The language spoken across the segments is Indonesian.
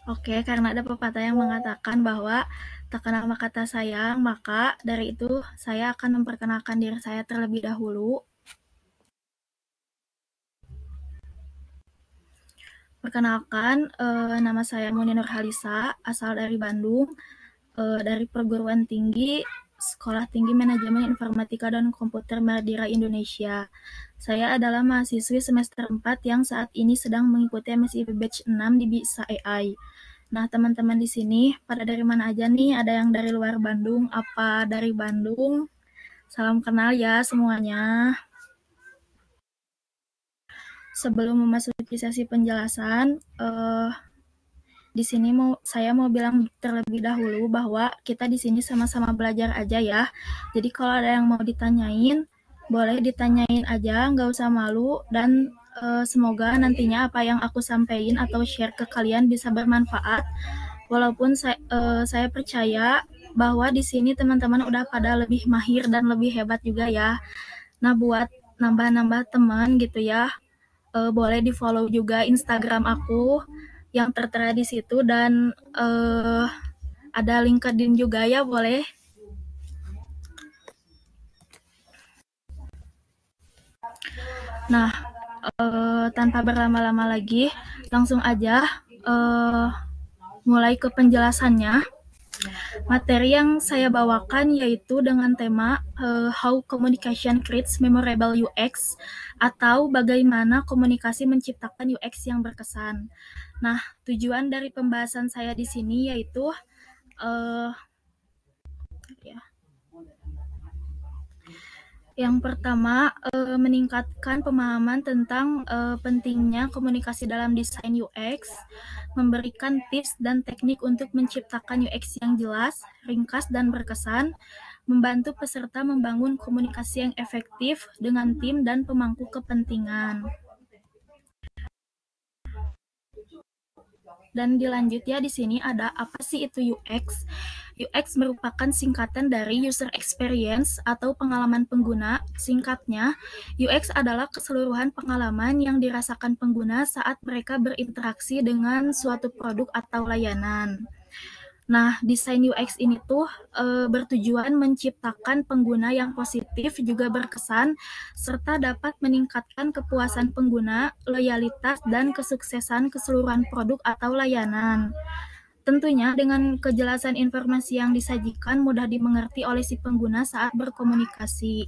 Oke, karena ada pepatah yang mengatakan bahwa tak kenal maka tak sayang, maka dari itu saya akan memperkenalkan diri saya terlebih dahulu. Perkenalkan, nama saya Muni Nurhalisa, asal dari Bandung, dari perguruan tinggi Sekolah Tinggi Manajemen Informatika dan Komputer Madira Indonesia. Saya adalah mahasiswi semester 4 yang saat ini sedang mengikuti MSIP Batch 6 di BISA AI. Nah, teman-teman di sini pada dari mana aja nih? Ada yang dari luar Bandung, apa dari Bandung? Salam kenal ya semuanya. Sebelum memasuki sesi penjelasan, di sini saya mau bilang terlebih dahulu bahwa kita di sini sama-sama belajar aja ya. Jadi kalau ada yang mau ditanyain, boleh ditanyain aja, nggak usah malu. Dan semoga nantinya apa yang aku sampaikan atau share ke kalian bisa bermanfaat. Walaupun saya percaya bahwa di sini teman-teman udah pada lebih mahir dan lebih hebat juga ya. Nah, buat nambah-nambah teman gitu ya, boleh di follow juga Instagram aku yang tertera di situ, dan ada LinkedIn juga ya, boleh. Nah, tanpa berlama-lama lagi, langsung aja mulai ke penjelasannya. Materi yang saya bawakan yaitu dengan tema How Communication Creates Memorable UX, atau bagaimana komunikasi menciptakan UX yang berkesan. Nah, tujuan dari pembahasan saya di sini yaitu ya, yang pertama, meningkatkan pemahaman tentang pentingnya komunikasi dalam desain UX, memberikan tips dan teknik untuk menciptakan UX yang jelas, ringkas, dan berkesan, membantu peserta membangun komunikasi yang efektif dengan tim dan pemangku kepentingan. Dan dilanjut ya, di sini ada apa sih itu UX? UX merupakan singkatan dari user experience atau pengalaman pengguna. Singkatnya, UX adalah keseluruhan pengalaman yang dirasakan pengguna saat mereka berinteraksi dengan suatu produk atau layanan. Nah, desain UX ini tuh bertujuan menciptakan pengguna yang positif, juga berkesan, serta dapat meningkatkan kepuasan pengguna, loyalitas, dan kesuksesan keseluruhan produk atau layanan. Tentunya dengan kejelasan informasi yang disajikan mudah dimengerti oleh si pengguna saat berkomunikasi.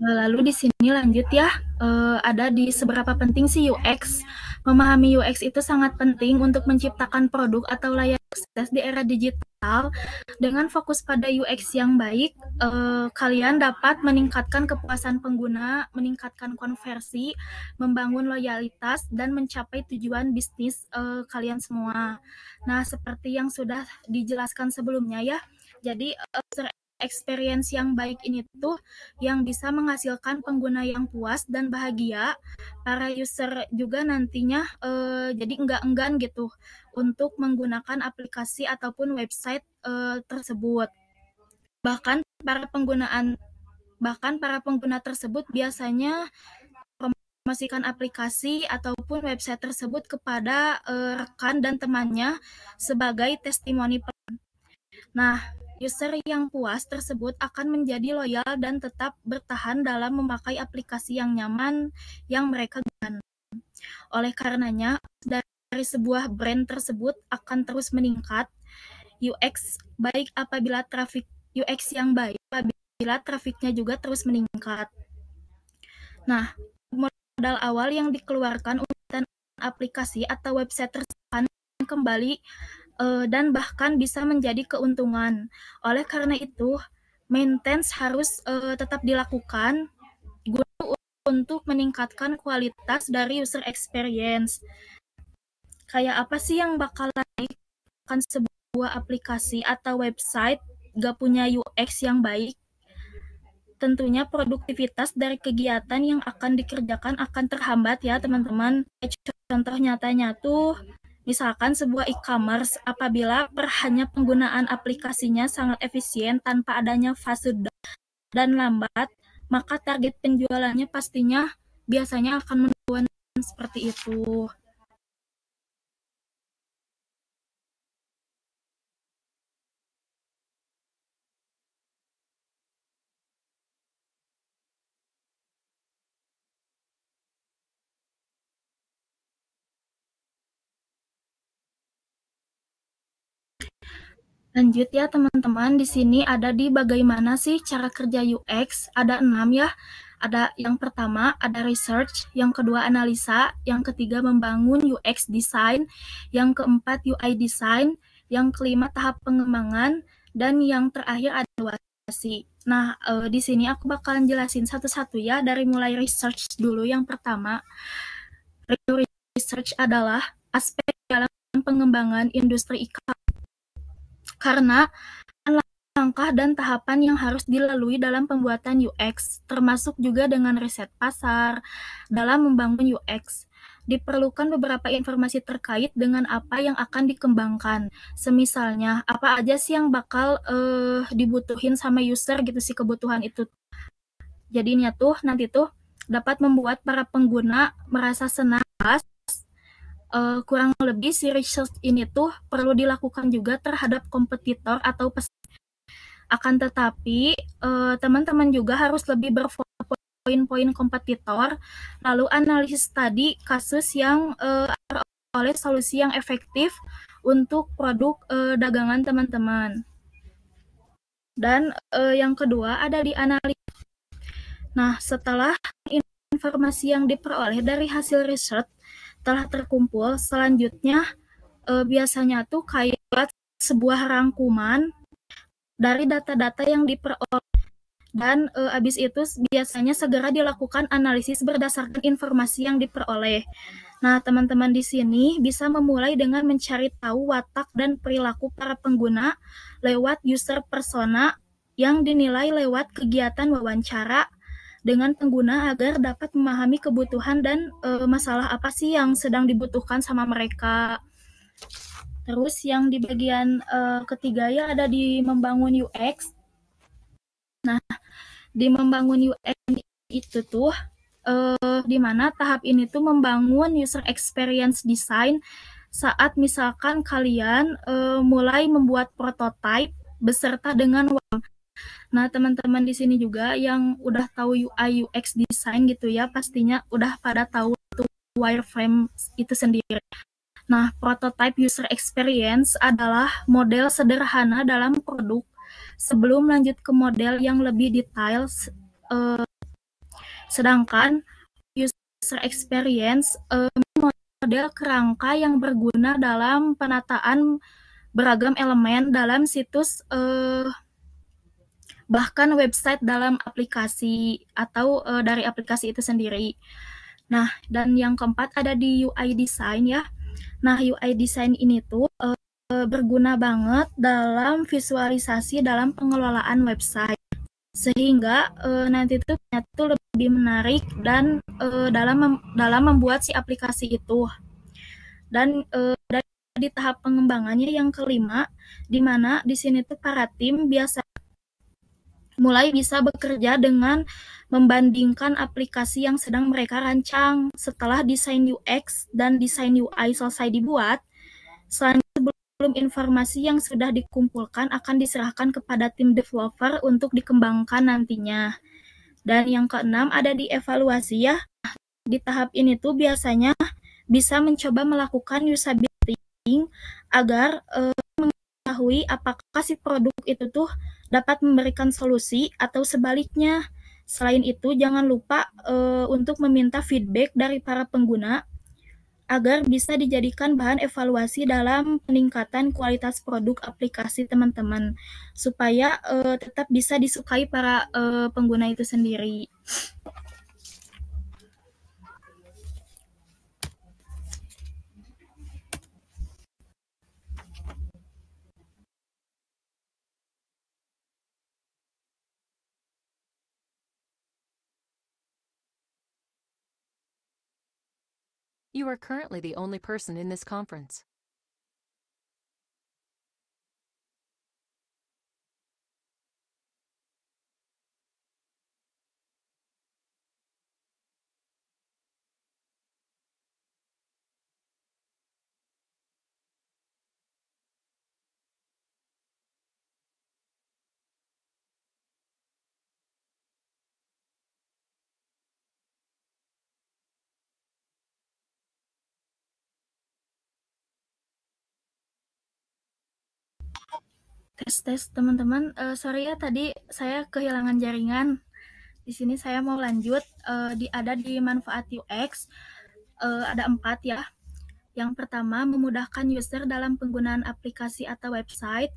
Lalu di sini lanjut ya, ada di seberapa penting sih UX. Memahami UX itu sangat penting untuk menciptakan produk atau layanan sukses di era digital. Dengan fokus pada UX yang baik, kalian dapat meningkatkan kepuasan pengguna, meningkatkan konversi, membangun loyalitas, dan mencapai tujuan bisnis kalian semua. Nah, seperti yang sudah dijelaskan sebelumnya ya, jadi experience yang baik ini tuh yang bisa menghasilkan pengguna yang puas dan bahagia. Para user juga nantinya jadi enggak enggan gitu untuk menggunakan aplikasi ataupun website tersebut. Bahkan para penggunaan bahkan para pengguna tersebut biasanya promosikan aplikasi ataupun website tersebut kepada rekan dan temannya sebagai testimoni. Nah, user yang puas tersebut akan menjadi loyal dan tetap bertahan dalam memakai aplikasi yang nyaman yang mereka gunakan. Oleh karenanya, dari sebuah brand tersebut akan terus meningkat. UX baik apabila traffic UX yang baik apabila trafiknya juga terus meningkat. Nah, modal awal yang dikeluarkan untuk aplikasi atau website tersebut kembali dan bahkan bisa menjadi keuntungan. Oleh karena itu, maintenance harus tetap dilakukan untuk meningkatkan kualitas dari user experience. Kayak apa sih yang bakalan naikkan sebuah aplikasi atau website gak punya UX yang baik? Tentunya produktivitas dari kegiatan yang akan dikerjakan akan terhambat ya teman-teman. Contoh nyatanya tuh Misalkan sebuah e-commerce apabila hanya penggunaan aplikasinya sangat efisien tanpa adanya fase dan lambat, maka target penjualannya pastinya biasanya akan menurun seperti itu. Lanjut ya teman-teman, di sini ada di bagaimana sih cara kerja UX. Ada 6 ya. Ada yang pertama, ada research, yang kedua analisa, yang ketiga membangun UX design, yang keempat UI design, yang kelima tahap pengembangan, dan yang terakhir ada evaluasi. Nah, di sini aku bakalan jelasin satu-satu ya, dari mulai research dulu. Yang pertama, research adalah aspek dalam pengembangan industri karena langkah dan tahapan yang harus dilalui dalam pembuatan UX, termasuk juga dengan riset pasar. Dalam membangun UX, diperlukan beberapa informasi terkait dengan apa yang akan dikembangkan. Semisalnya, apa aja sih yang bakal dibutuhin sama user gitu sih kebutuhan itu. Jadinya tuh nanti tuh dapat membuat para pengguna merasa senang. Kurang lebih si research ini tuh perlu dilakukan juga terhadap kompetitor atau akan tetapi, teman-teman juga harus lebih berfokus poin-poin kompetitor, lalu analisis tadi kasus yang oleh solusi yang efektif untuk produk dagangan teman-teman. Dan yang kedua ada di analis. Nah, setelah informasi yang diperoleh dari hasil riset telah terkumpul, selanjutnya biasanya tuh kayak sebuah rangkuman dari data-data yang diperoleh dan habis itu biasanya segera dilakukan analisis berdasarkan informasi yang diperoleh. Nah, teman-teman di sini bisa memulai dengan mencari tahu watak dan perilaku para pengguna lewat user persona yang dinilai lewat kegiatan wawancara dengan pengguna agar dapat memahami kebutuhan dan masalah apa sih yang sedang dibutuhkan sama mereka. Terus yang di bagian ketiga ya ada di membangun UX. Nah, di membangun UX itu tuh di mana tahap ini tuh membangun user experience design saat misalkan kalian mulai membuat prototype beserta dengan Nah, teman-teman di sini juga yang udah tahu UI UX design gitu ya, pastinya udah pada tahu tuh wireframe itu sendiri. Nah, prototype user experience adalah model sederhana dalam produk sebelum lanjut ke model yang lebih detail. Sedangkan user experience model kerangka yang berguna dalam penataan beragam elemen dalam situs bahkan website dalam aplikasi atau dari aplikasi itu sendiri. Nah, dan yang keempat ada di UI design ya. Nah, UI design ini tuh berguna banget dalam visualisasi dalam pengelolaan website sehingga nanti tuh lebih menarik dan dalam membuat si aplikasi itu. Dan di tahap pengembangannya yang kelima, di mana di sini tuh para tim biasa mulai bisa bekerja dengan membandingkan aplikasi yang sedang mereka rancang. Setelah desain UX dan desain UI selesai dibuat, selanjutnya sebelum informasi yang sudah dikumpulkan akan diserahkan kepada tim developer untuk dikembangkan nantinya. Dan yang keenam ada di evaluasi ya. Di tahap ini tuh biasanya bisa mencoba melakukan usability agar mengetahui apakah si produk itu tuh dapat memberikan solusi atau sebaliknya. Selain itu, jangan lupa untuk meminta feedback dari para pengguna agar bisa dijadikan bahan evaluasi dalam peningkatan kualitas produk aplikasi teman-teman, supaya tetap bisa disukai para pengguna itu sendiri. You are currently the only person in this conference. Tes teman-teman, sorry ya tadi saya kehilangan jaringan. Di sini saya mau lanjut, ada di manfaat UX, ada 4 ya. Yang pertama, memudahkan user dalam penggunaan aplikasi atau website.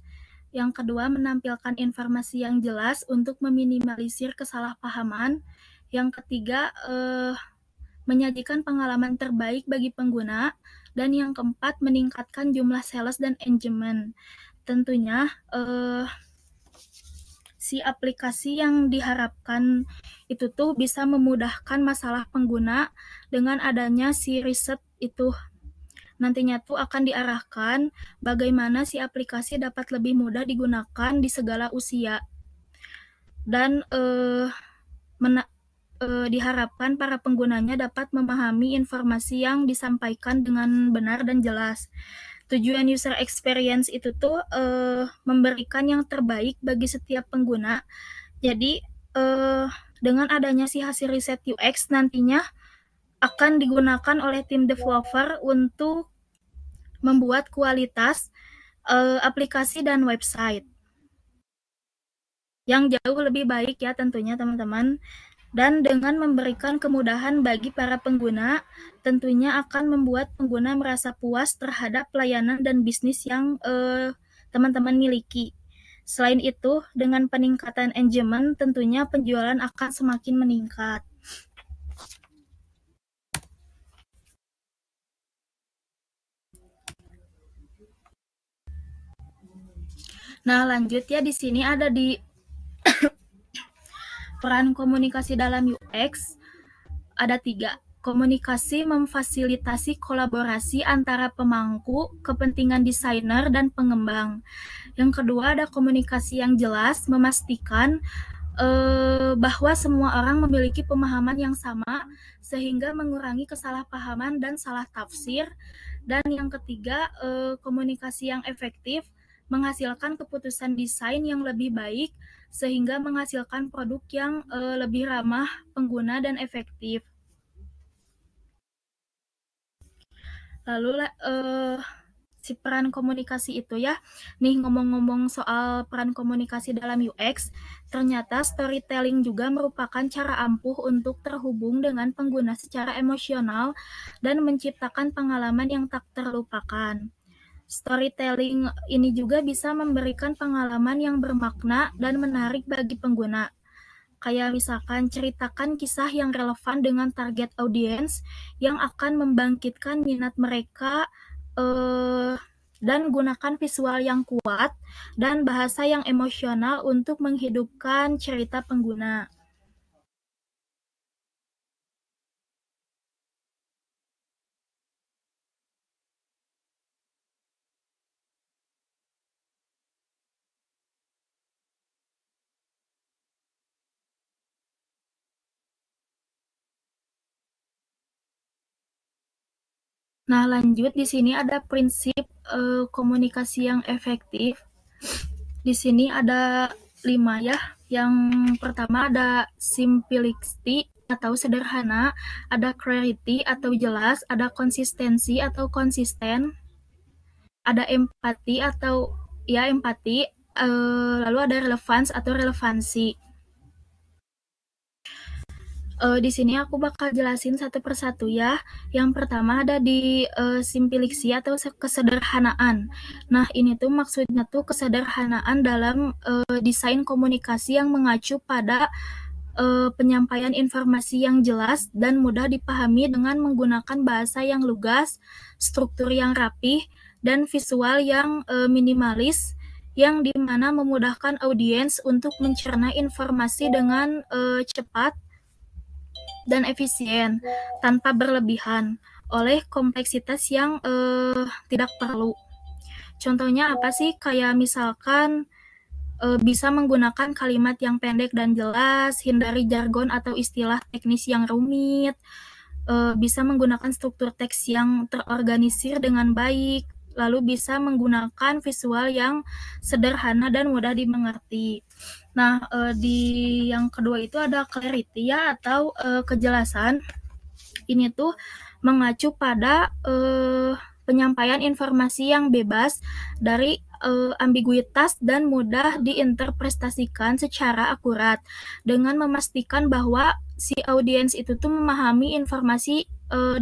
Yang kedua, menampilkan informasi yang jelas untuk meminimalisir kesalahpahaman. Yang ketiga, menyajikan pengalaman terbaik bagi pengguna. Dan yang keempat, meningkatkan jumlah sales dan engagement. Tentunya, si aplikasi yang diharapkan itu tuh bisa memudahkan masalah pengguna dengan adanya si riset itu. Nantinya tuh akan diarahkan bagaimana si aplikasi dapat lebih mudah digunakan di segala usia. Dan diharapkan para penggunanya dapat memahami informasi yang disampaikan dengan benar dan jelas. Tujuan user experience itu tuh memberikan yang terbaik bagi setiap pengguna. Jadi dengan adanya si hasil riset UX nantinya akan digunakan oleh tim developer untuk membuat kualitas aplikasi dan website yang jauh lebih baik ya tentunya teman-teman. Dan dengan memberikan kemudahan bagi para pengguna, tentunya akan membuat pengguna merasa puas terhadap pelayanan dan bisnis yang teman-teman miliki. Selain itu, dengan peningkatan engagement, tentunya penjualan akan semakin meningkat. Nah, lanjut ya, di sini ada di peran komunikasi dalam UX, ada 3. Komunikasi memfasilitasi kolaborasi antara pemangku, kepentingan desainer, dan pengembang. Yang kedua, ada komunikasi yang jelas, memastikan bahwa semua orang memiliki pemahaman yang sama, sehingga mengurangi kesalahpahaman dan salah tafsir. Dan yang ketiga, komunikasi yang efektif, menghasilkan keputusan desain yang lebih baik, sehingga menghasilkan produk yang lebih ramah pengguna dan efektif. Lalu si peran komunikasi itu ya. Nih ngomong-ngomong soal peran komunikasi dalam UX, ternyata storytelling juga merupakan cara ampuh untuk terhubung dengan pengguna secara emosional dan menciptakan pengalaman yang tak terlupakan. Storytelling ini juga bisa memberikan pengalaman yang bermakna dan menarik bagi pengguna. Kayak misalkan ceritakan kisah yang relevan dengan target audiens yang akan membangkitkan minat mereka, dan gunakan visual yang kuat dan bahasa yang emosional untuk menghidupkan cerita pengguna. Nah, lanjut di sini ada prinsip komunikasi yang efektif. Di sini ada 5 ya. Yang pertama ada simplicity atau sederhana, ada clarity atau jelas, ada konsistensi atau konsisten, ada empati atau ya empati, lalu ada relevance atau relevansi. Di sini aku bakal jelasin satu persatu ya. Yang pertama ada di simplicity atau kesederhanaan. Nah, ini tuh maksudnya tuh kesederhanaan dalam desain komunikasi yang mengacu pada penyampaian informasi yang jelas dan mudah dipahami dengan menggunakan bahasa yang lugas, struktur yang rapih, dan visual yang minimalis, yang dimana memudahkan audiens untuk mencerna informasi dengan cepat dan efisien tanpa berlebihan oleh kompleksitas yang tidak perlu. Contohnya apa sih? Kayak misalkan bisa menggunakan kalimat yang pendek dan jelas, hindari jargon atau istilah teknis yang rumit, bisa menggunakan struktur teks yang terorganisir dengan baik, lalu bisa menggunakan visual yang sederhana dan mudah dimengerti. Nah, di yang kedua itu ada clarity ya atau kejelasan. Ini tuh mengacu pada penyampaian informasi yang bebas dari ambiguitas dan mudah diinterpretasikan secara akurat, dengan memastikan bahwa si audiens itu tuh memahami informasi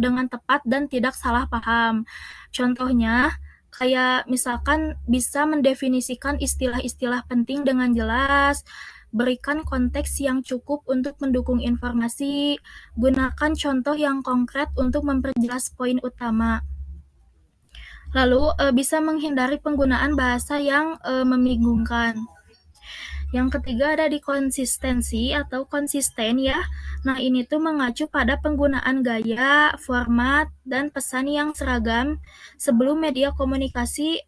dengan tepat dan tidak salah paham. Contohnya, kayak misalkan bisa mendefinisikan istilah-istilah penting dengan jelas, berikan konteks yang cukup untuk mendukung informasi, gunakan contoh yang konkret untuk memperjelas poin utama. Lalu bisa menghindari penggunaan bahasa yang membingungkan. Yang ketiga ada di konsistensi atau konsisten ya. Nah, ini tuh mengacu pada penggunaan gaya, format, dan pesan yang seragam sebelum media komunikasi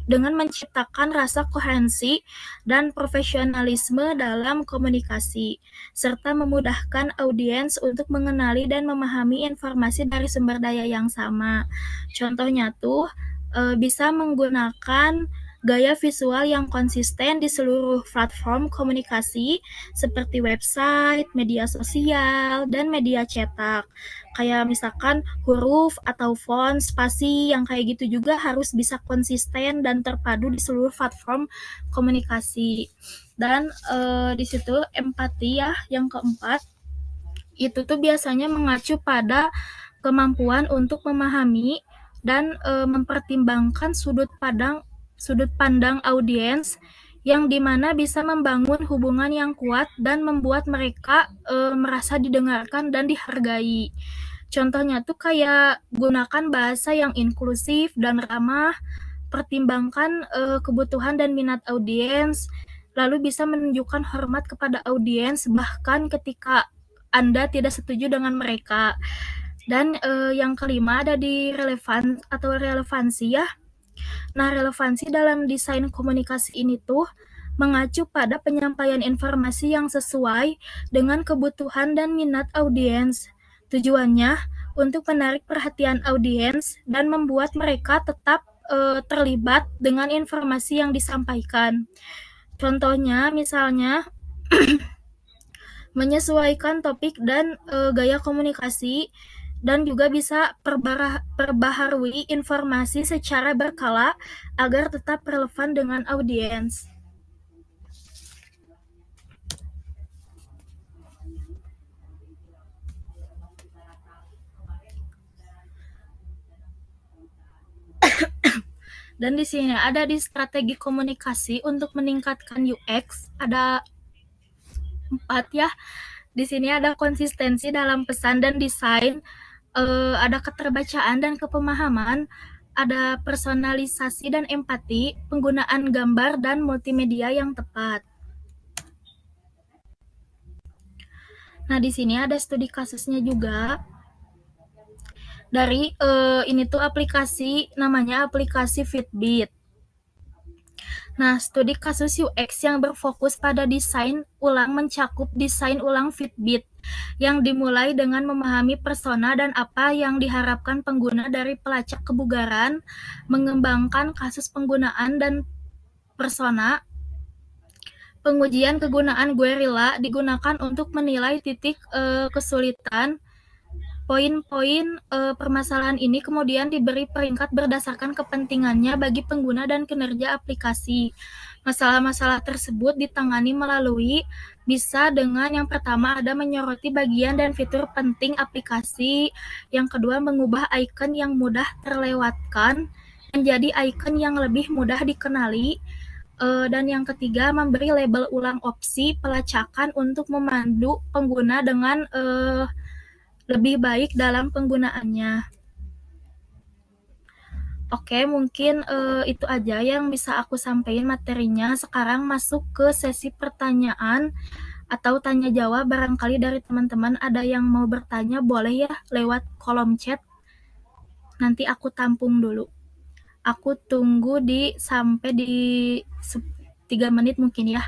dengan menciptakan rasa koherensi dan profesionalisme dalam komunikasi, serta memudahkan audiens untuk mengenali dan memahami informasi dari sumber daya yang sama. Contohnya tuh bisa menggunakan gaya visual yang konsisten di seluruh platform komunikasi seperti website, media sosial, dan media cetak. Kayak misalkan huruf atau font, spasi yang kayak gitu juga harus bisa konsisten dan terpadu di seluruh platform komunikasi. Dan di situ empati ya, yang keempat, itu tuh biasanya mengacu pada kemampuan untuk memahami dan mempertimbangkan sudut pandang audiens yang dimana bisa membangun hubungan yang kuat dan membuat mereka merasa didengarkan dan dihargai. Contohnya tuh kayak gunakan bahasa yang inklusif dan ramah, pertimbangkan kebutuhan dan minat audiens, lalu bisa menunjukkan hormat kepada audiens bahkan ketika Anda tidak setuju dengan mereka. Dan yang kelima ada di relevansi ya. Nah, relevansi dalam desain komunikasi ini tuh mengacu pada penyampaian informasi yang sesuai dengan kebutuhan dan minat audiens. Tujuannya untuk menarik perhatian audiens dan membuat mereka tetap terlibat dengan informasi yang disampaikan. Contohnya misalnya menyesuaikan topik dan gaya komunikasi, dan juga bisa perbaharui informasi secara berkala agar tetap relevan dengan audiens. Dan di sini ada di strategi komunikasi untuk meningkatkan UX, ada 4 ya. Di sini ada konsistensi dalam pesan dan desain, ada keterbacaan dan kepemahaman, ada personalisasi dan empati, penggunaan gambar dan multimedia yang tepat. Nah, di sini ada studi kasusnya juga dari ini tuh aplikasi namanya aplikasi Fitbit. Nah, studi kasus UX yang berfokus pada desain ulang mencakup desain ulang Fitbit yang dimulai dengan memahami persona dan apa yang diharapkan pengguna dari pelacak kebugaran, mengembangkan kasus penggunaan dan persona. Pengujian kegunaan Guerrilla digunakan untuk menilai titik kesulitan. Poin-poin permasalahan ini kemudian diberi peringkat berdasarkan kepentingannya bagi pengguna dan kinerja aplikasi. Masalah-masalah tersebut ditangani melalui bisa dengan yang pertama ada menyoroti bagian dan fitur penting aplikasi, yang kedua mengubah icon yang mudah terlewatkan menjadi icon yang lebih mudah dikenali, dan yang ketiga memberi label ulang opsi pelacakan untuk memandu pengguna dengan lebih baik dalam penggunaannya. Oke, mungkin itu aja yang bisa aku sampaikan materinya. Sekarang masuk ke sesi pertanyaan atau tanya jawab. Barangkali dari teman-teman ada yang mau bertanya, boleh ya lewat kolom chat. Nanti aku tampung dulu. Aku tunggu sampai di 3 menit mungkin ya.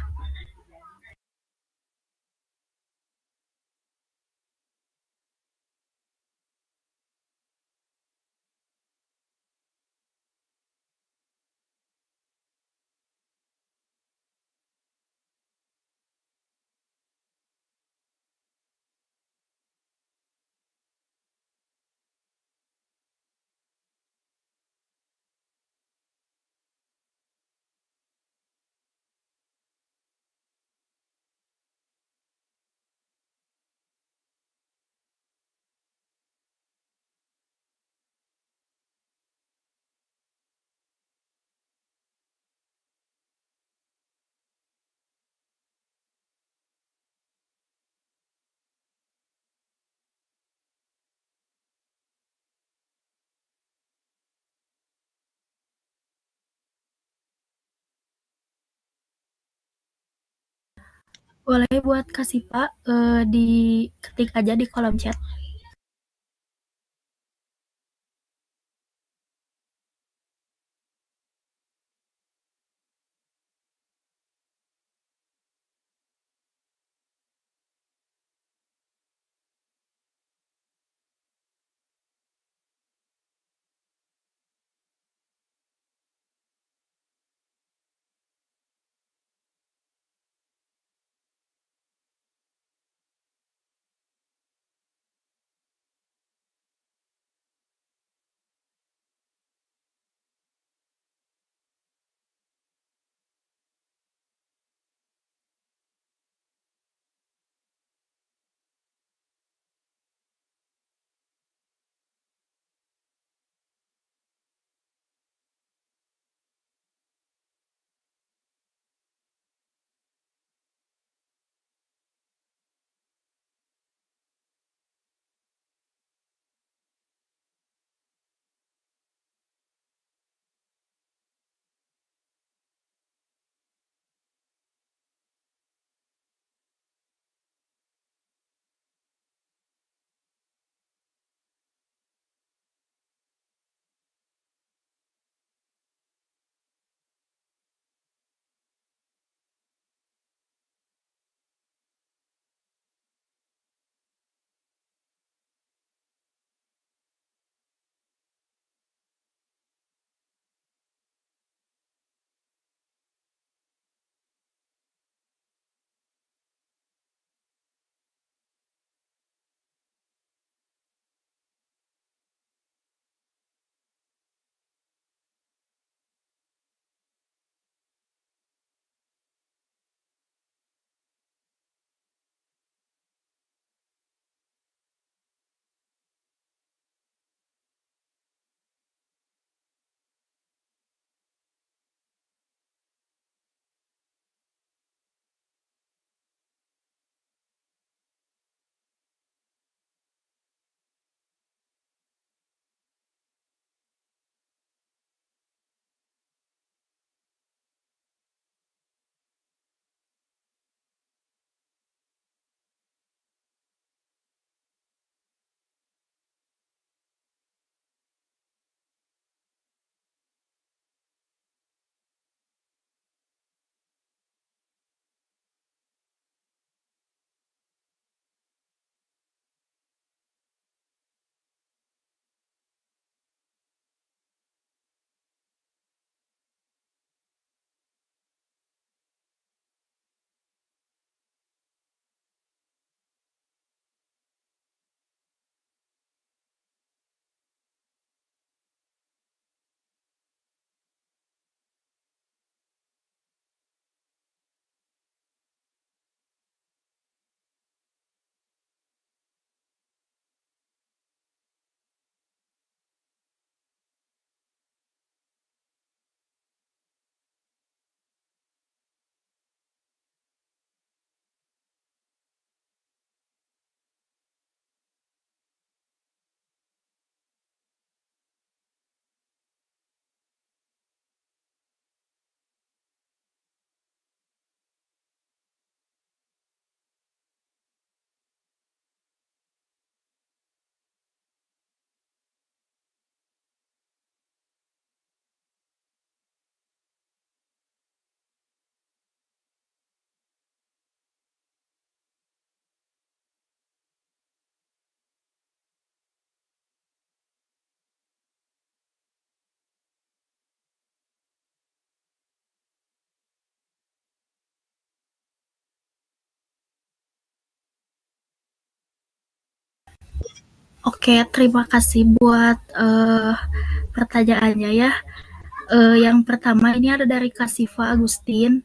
Boleh buat kasih Pak, di ketik aja di kolom chat. Oke, terima kasih buat pertanyaannya ya. Yang pertama ini ada dari Kasifa Agustin.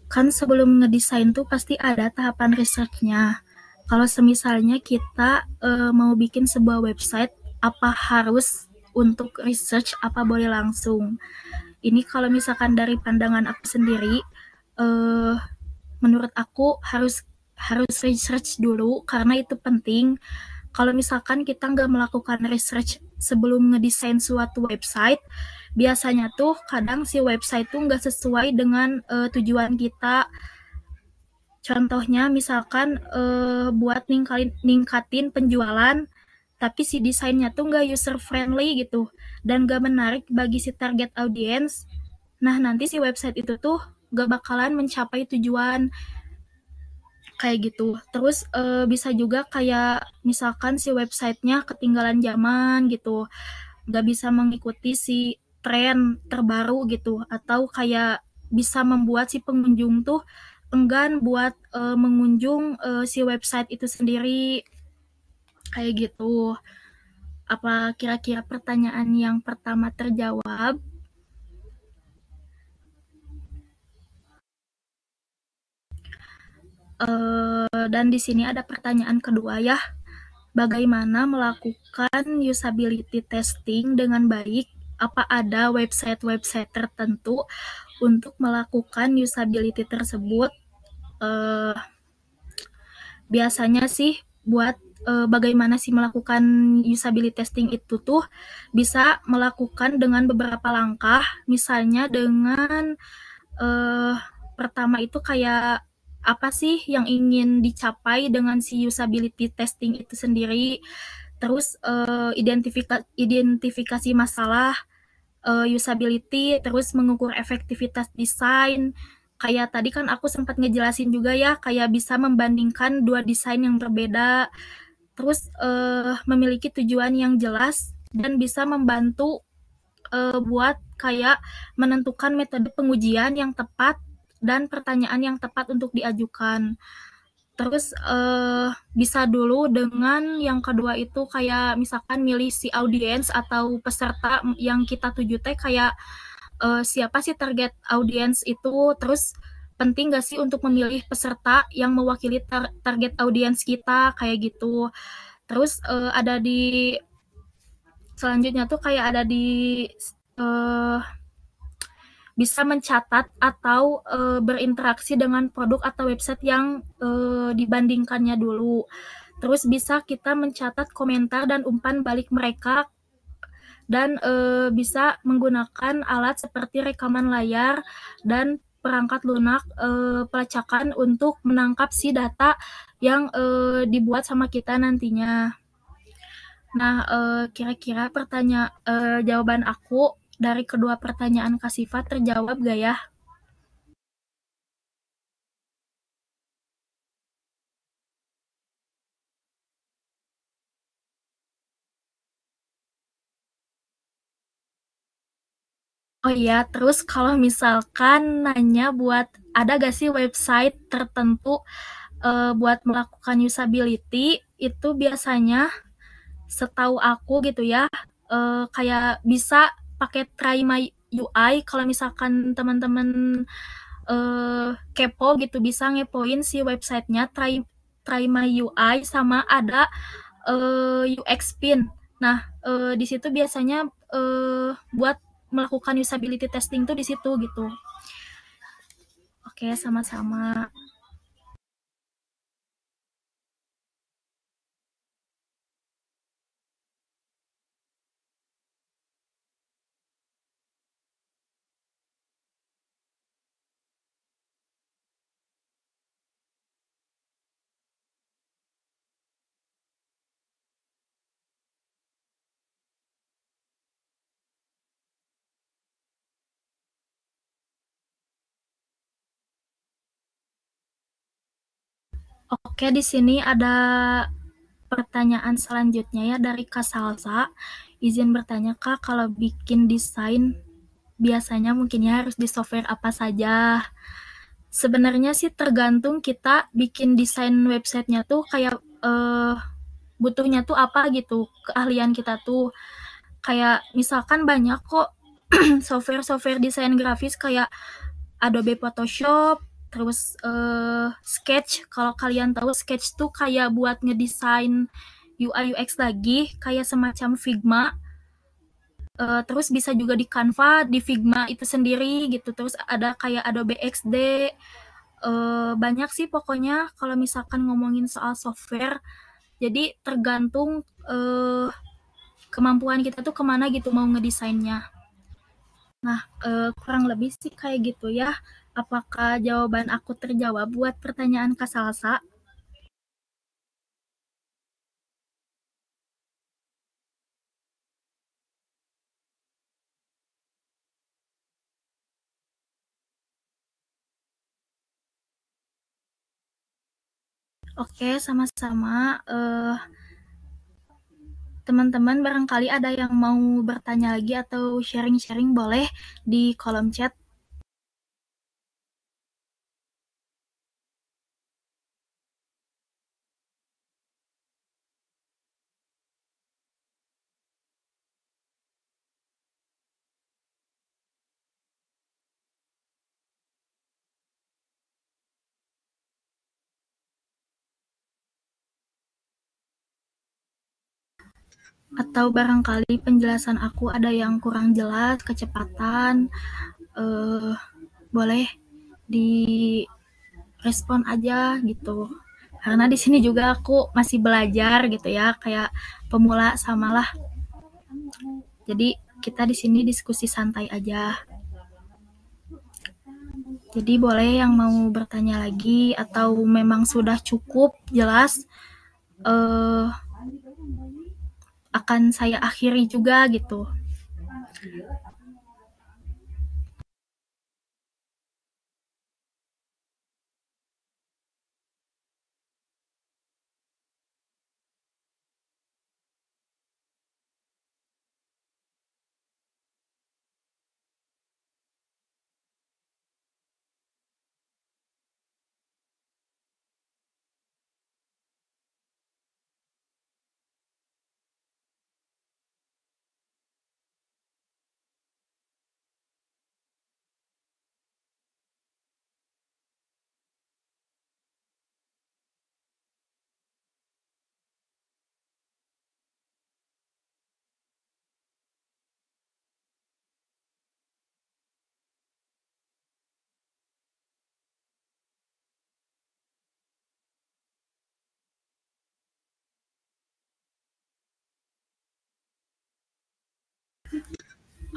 Kan sebelum ngedesain tuh pasti ada tahapan researchnya. Kalau semisalnya kita mau bikin sebuah website, apa harus untuk research, apa boleh langsung? Ini kalau misalkan dari pandangan aku sendiri, eh, menurut aku harus harus research dulu karena itu penting. Kalau misalkan kita nggak melakukan research sebelum ngedesain suatu website, biasanya tuh kadang si website tuh nggak sesuai dengan tujuan kita. Contohnya misalkan buat ningkatin penjualan, tapi si desainnya tuh nggak user friendly gitu dan nggak menarik bagi si target audience. Nah nanti si website itu tuh nggak bakalan mencapai tujuan kayak gitu. Terus bisa juga kayak misalkan si websitenya ketinggalan zaman gitu, nggak bisa mengikuti si tren terbaru gitu, atau kayak bisa membuat si pengunjung tuh enggan buat mengunjung si website itu sendiri kayak gitu. Apa kira-kira pertanyaan yang pertama terjawab? Dan di sini ada pertanyaan kedua ya. Bagaimana melakukan usability testing dengan baik? Apa ada website-website tertentu untuk melakukan usability tersebut? Eh, Biasanya sih buat bagaimana sih melakukan usability testing itu tuh bisa melakukan dengan beberapa langkah, misalnya dengan eh, pertama itu kayak apa sih yang ingin dicapai dengan si usability testing itu sendiri, terus identifikasi masalah, usability, terus mengukur efektivitas desain. Kayak tadi kan aku sempat ngejelasin juga ya, kayak bisa membandingkan dua desain yang berbeda, terus memiliki tujuan yang jelas dan bisa membantu buat kayak menentukan metode pengujian yang tepat dan pertanyaan yang tepat untuk diajukan. Terus bisa dulu dengan yang kedua itu kayak misalkan milih si audiens atau peserta yang kita tuju teh kayak siapa sih target audiens itu, terus penting gak sih untuk memilih peserta yang mewakili target audiens kita kayak gitu. Terus ada di selanjutnya tuh kayak ada di uh, bisa mencatat atau berinteraksi dengan produk atau website yang dibandingkannya dulu. Terus bisa kita mencatat komentar dan umpan balik mereka dan bisa menggunakan alat seperti rekaman layar dan perangkat lunak pelacakan untuk menangkap si data yang dibuat sama kita nantinya. Nah, kira-kira jawaban aku dari kedua pertanyaan Kak Siva terjawab gak ya? Oh iya, terus kalau misalkan nanya buat ada gak sih website tertentu buat melakukan usability, itu biasanya setahu aku gitu ya, kayak bisa pakai Try My UI kalau misalkan teman-teman kepo gitu bisa ngepoin si websitenya Try My UI sama ada UX Pin. Nah, di situ biasanya buat melakukan usability testing tuh di situ gitu. Oke, sama-sama. Oke, di sini ada pertanyaan selanjutnya ya dari Kak Salsa. Izin bertanya Kak, kalau bikin desain biasanya mungkin ya harus di software apa saja? Sebenarnya sih tergantung kita bikin desain websitenya tuh kayak butuhnya tuh apa gitu, keahlian kita tuh. Kayak misalkan banyak kok software-software desain grafis kayak Adobe Photoshop, terus Sketch. Kalau kalian tahu Sketch tuh kayak buat ngedesain UI UX lagi, kayak semacam Figma. Terus bisa juga di Canva, di Figma itu sendiri gitu. Terus ada kayak Adobe XD. Banyak sih pokoknya kalau misalkan ngomongin soal software. Jadi tergantung kemampuan kita tuh kemana gitu mau ngedesainnya. Nah, kurang lebih sih kayak gitu ya. apakah jawaban aku terjawab buat pertanyaan Kak Salsa? Oke, sama-sama. Teman-teman barangkali ada yang mau bertanya lagi atau sharing-sharing boleh di kolom chat. Atau barangkali penjelasan aku ada yang kurang jelas, kecepatan, eh, boleh direspon aja gitu. Karena di sini juga aku masih belajar gitu ya, kayak pemula samalah. Jadi kita di sini diskusi santai aja. Jadi boleh yang mau bertanya lagi atau memang sudah cukup jelas, eh, akan saya akhiri juga gitu.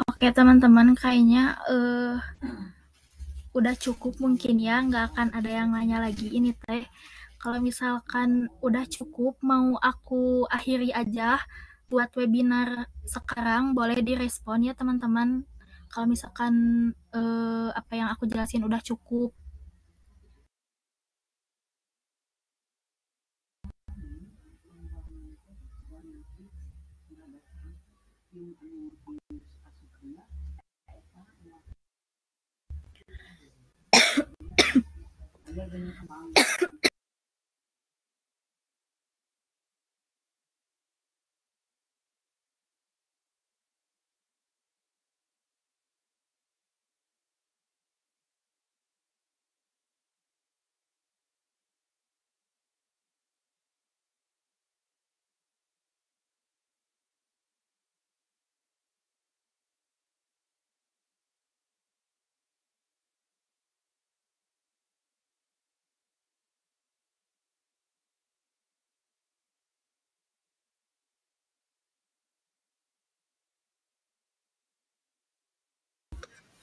Oke teman-teman, kayaknya udah cukup mungkin ya, nggak akan ada yang nanya lagi ini teh. Kalau misalkan udah cukup, mau aku akhiri aja buat webinar sekarang, boleh direspon ya teman-teman. Kalau misalkan apa yang aku jelasin udah cukup.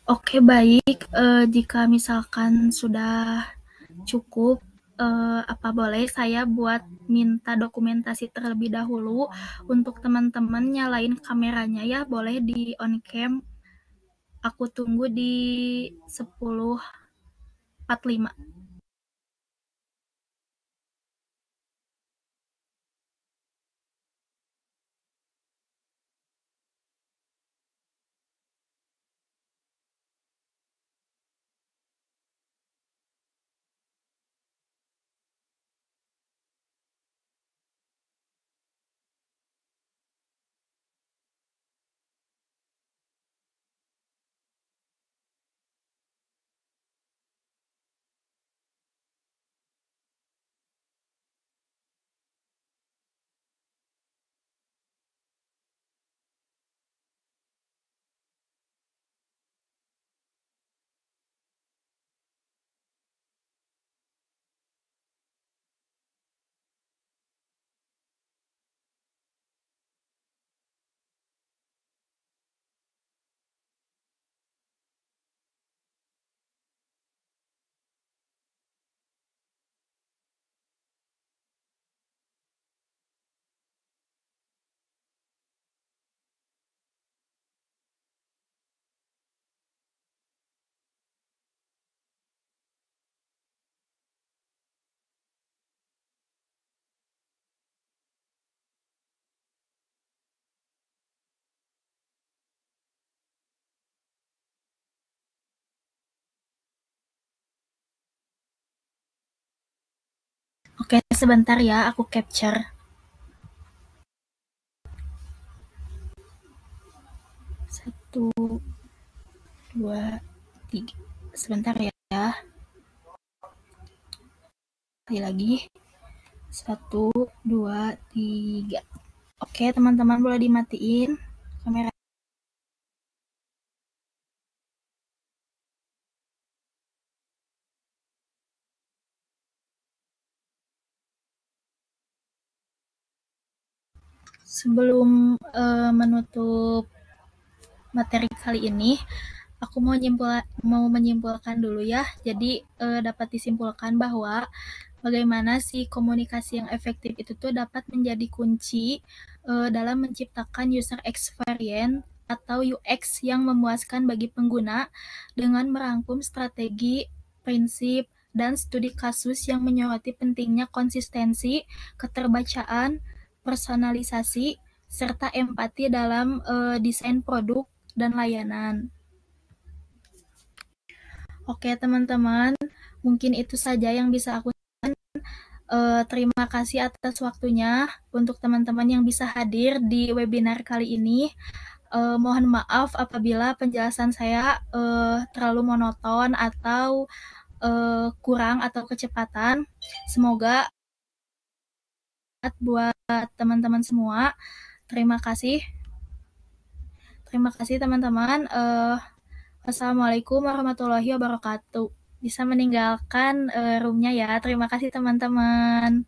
Oke baik, jika misalkan sudah cukup, apa boleh saya buat minta dokumentasi terlebih dahulu untuk teman-teman nyalain kameranya ya, boleh di on cam. Aku tunggu di 10.45. sebentar ya, aku capture. 1, 2, 3. Sebentar ya. Sekali lagi. 1, 2, 3. Oke, teman-teman boleh dimatiin kamera. Sebelum menutup materi kali ini, aku mau menyimpulkan dulu ya. Jadi dapat disimpulkan bahwa bagaimana sih komunikasi yang efektif itu tuh dapat menjadi kunci dalam menciptakan user experience atau UX yang memuaskan bagi pengguna dengan merangkum strategi, prinsip, dan studi kasus yang menyoroti pentingnya konsistensi, keterbacaan, personalisasi, serta empati dalam desain produk dan layanan. Oke teman-teman, mungkin itu saja yang bisa aku sampaikan. Terima kasih atas waktunya untuk teman-teman yang bisa hadir di webinar kali ini. Mohon maaf apabila penjelasan saya terlalu monoton atau kurang atau kecepatan. Semoga buat teman-teman semua. Terima kasih. Terima kasih teman-teman. Wassalamualaikum warahmatullahi wabarakatuh. Bisa meninggalkan roomnya ya. Terima kasih teman-teman.